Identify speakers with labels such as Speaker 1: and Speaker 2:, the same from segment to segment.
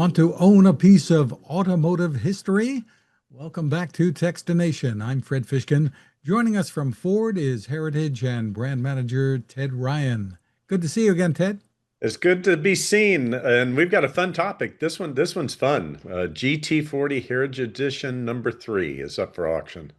Speaker 1: Want to own a piece of automotive history? Welcome back to Techstination. I'm Fred Fishkin. Joining us from Ford is Heritage and Brand Manager Ted Ryan. Good to see you again, Ted.
Speaker 2: It's good to be seen, and we've got a fun topic. This one's fun. GT40 Heritage Edition number 3 is up for auction.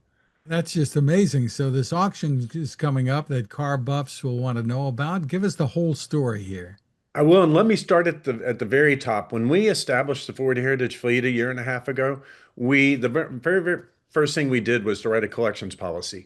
Speaker 1: That's just amazing. So this auction is coming up that car buffs will want to know about. Give us the whole story here.
Speaker 2: I will, and let me start at the very top. When we established the Ford Heritage fleet a year and a half ago, the very first thing we did was to write a collections policy.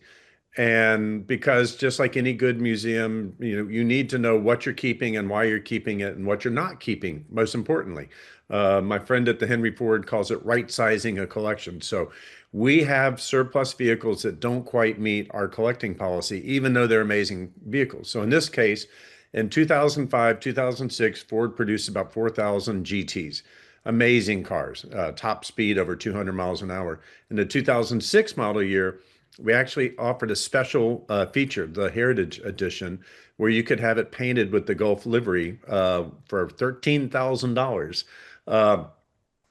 Speaker 2: And because just like any good museum, you need to know what you're keeping and why you're keeping it and what you're not keeping, most importantly. My friend at the Henry Ford calls it right sizing a collection. So we have surplus vehicles that don't quite meet our collecting policy, even though they're amazing vehicles. So in this case, in 2005, 2006, Ford produced about 4,000 GTs. Amazing cars, top speed over 200 miles an hour. In the 2006 model year, we actually offered a special feature, the Heritage Edition, where you could have it painted with the Gulf livery for $13,000. Uh,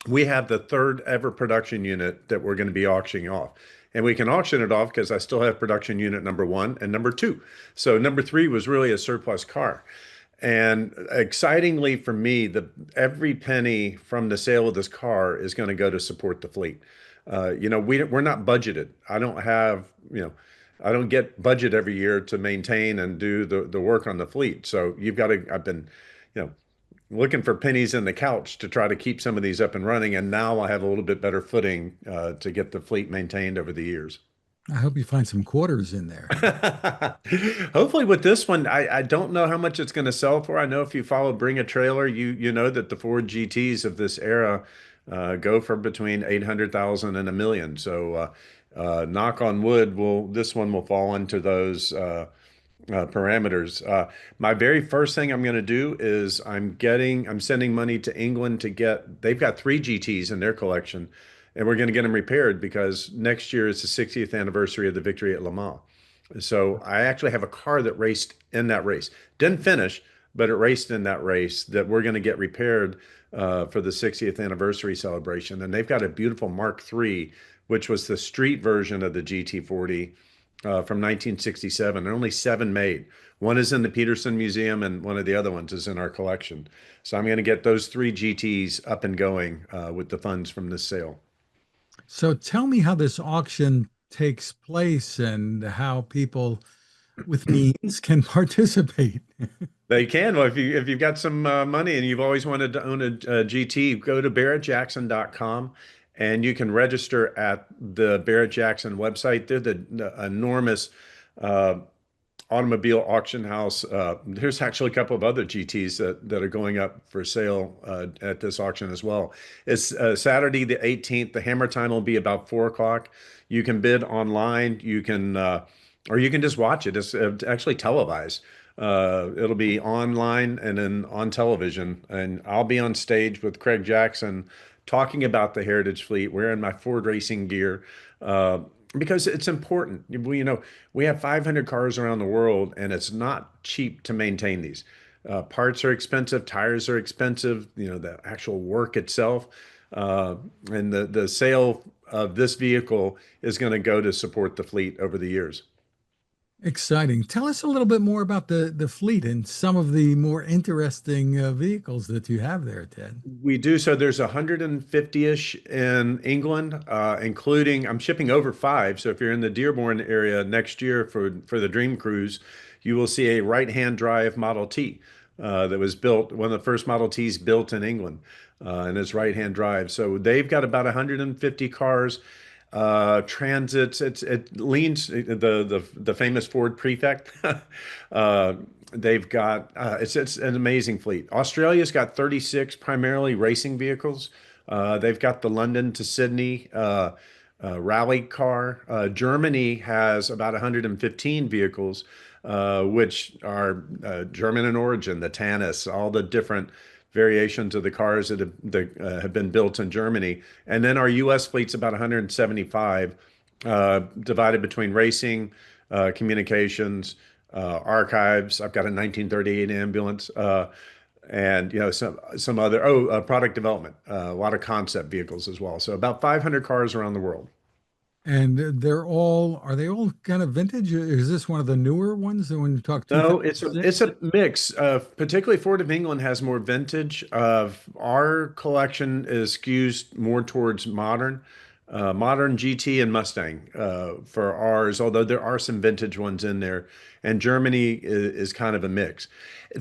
Speaker 2: we have the third ever production unit that we're going to be auctioning off. And we can auction it off because I still have production unit number 1 and number 2. So number 3 was really a surplus car. And excitingly for me, every penny from the sale of this car is going to go to support the fleet. We're not budgeted. I don't get budget every year to maintain and do the work on the fleet. So I've been, you know, looking for pennies in the couch to try to keep some of these up and running. And now I have a little bit better footing to get the fleet maintained over the years.
Speaker 1: I hope you find some quarters in there.
Speaker 2: Hopefully with this one, I don't know how much it's going to sell for. I know if you follow Bring a Trailer, you know that the Ford GTs of this era go for between 800,000 and a million. So knock on wood, this one will fall into those parameters. My very first thing I'm going to do is I'm sending money to England they've got 3 GTs in their collection, and we're going to get them repaired because next year is the 60th anniversary of the victory at Le Mans. So I actually have a car that raced in that race. Didn't finish, but it raced in that race that we're going to get repaired for the 60th anniversary celebration. And they've got a beautiful Mark III, which was the street version of the GT40 from 1967. There are only 7 made. One is in the Peterson Museum, and one of the other ones is in our collection. So I'm going to get those 3 GTs up and going with the funds from this sale.
Speaker 1: So tell me how this auction takes place and how people with means can participate.
Speaker 2: They can. Well, if you've got some money and you've always wanted to own a GT, go to Barrett-Jackson.com and you can register at the Barrett-Jackson website. They're the enormous uh, automobile auction house. There's actually a couple of other GTs that are going up for sale at this auction as well. It's Saturday the 18th. The hammer time will be about 4 o'clock. You can bid online. Or you can just watch it. It's actually televised. It'll be online and then on television. And I'll be on stage with Craig Jackson talking about the Heritage Fleet, wearing my Ford racing gear, uh, because it's important. We have 500 cars around the world, and it's not cheap to maintain these. Parts are expensive, tires are expensive, the actual work itself. Uh, and the sale of this vehicle is going to go to support the fleet over the years.
Speaker 1: Exciting. Tell us a little bit more about the fleet and some of the more interesting vehicles that you have there, Ted.
Speaker 2: We do. So there's 150-ish in England, including I'm shipping over 5. So if you're in the Dearborn area next year for the Dream Cruise, you will see a right-hand drive Model T that was built, one of the first Model Ts built in England, and it's right-hand drive. So they've got about 150 cars. Transits, it leans the famous Ford Prefect. uh, they've got it's an amazing fleet. Australia's got 36 primarily racing vehicles. They've got the London to Sydney rally car. Germany has about 115 vehicles, which are German in origin, the Tannis, all the different variations of the cars that have been built in Germany. And then our US fleet's about 175, divided between racing, communications, archives. I've got a 1938 ambulance. and some other product development, a lot of concept vehicles as well. So about 500 cars around the world.
Speaker 1: And are they all kind of vintage? Is this one of the newer ones that when you talk
Speaker 2: No, it's
Speaker 1: 2006?
Speaker 2: a mix. Particularly Ford of England has more vintage. Our collection is skews more towards modern GT and Mustang for ours. Although there are some vintage ones in there, and Germany is kind of a mix.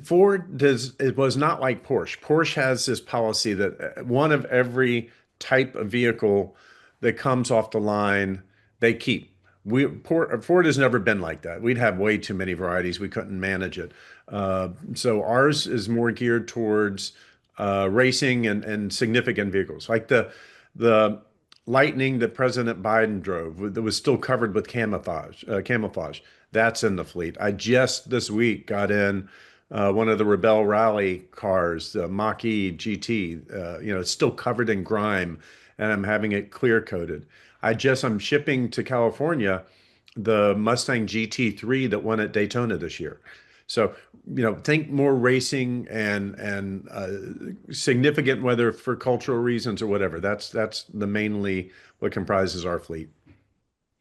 Speaker 2: Ford does. It was not like Porsche. Porsche has this policy that one of every type of vehicle that comes off the line, they keep. Ford has never been like that. We'd have way too many varieties. We couldn't manage it. So ours is more geared towards racing and significant vehicles, like the Lightning that President Biden drove that was still covered with camouflage. That's in the fleet. I just this week got in one of the Rebel Rally cars, the Mach-E GT. It's still covered in grime, and I'm having it clear coated. I'm shipping to California the Mustang GT3 that won at Daytona this year. So, think more racing and significant, whether for cultural reasons or whatever. That's the mainly what comprises our fleet.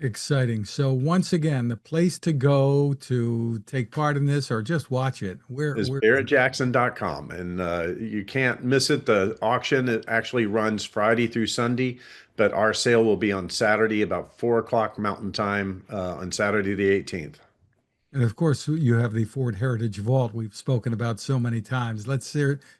Speaker 1: Exciting. So once again, the place to go to take part in this or just watch it.
Speaker 2: Is
Speaker 1: Where is it?
Speaker 2: Barrett-Jackson.com, and you can't miss it. The auction, it actually runs Friday through Sunday, but our sale will be on Saturday about 4 o'clock Mountain Time on Saturday the 18th.
Speaker 1: And of course, you have the Ford Heritage Vault we've spoken about so many times. Let's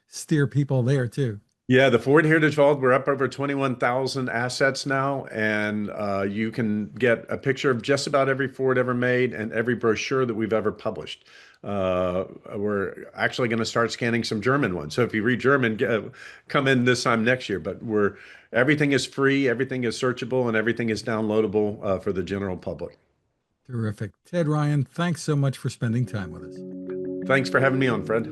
Speaker 1: steer people there too.
Speaker 2: Yeah, the Ford Heritage Vault, we're up over 21,000 assets now, and you can get a picture of just about every Ford ever made and every brochure that we've ever published. We're actually going to start scanning some German ones. So if you read German, come in this time next year. But everything is free, everything is searchable, and everything is downloadable for the general public.
Speaker 1: Terrific. Ted Ryan, thanks so much for spending time with us.
Speaker 2: Thanks for having me on, Fred.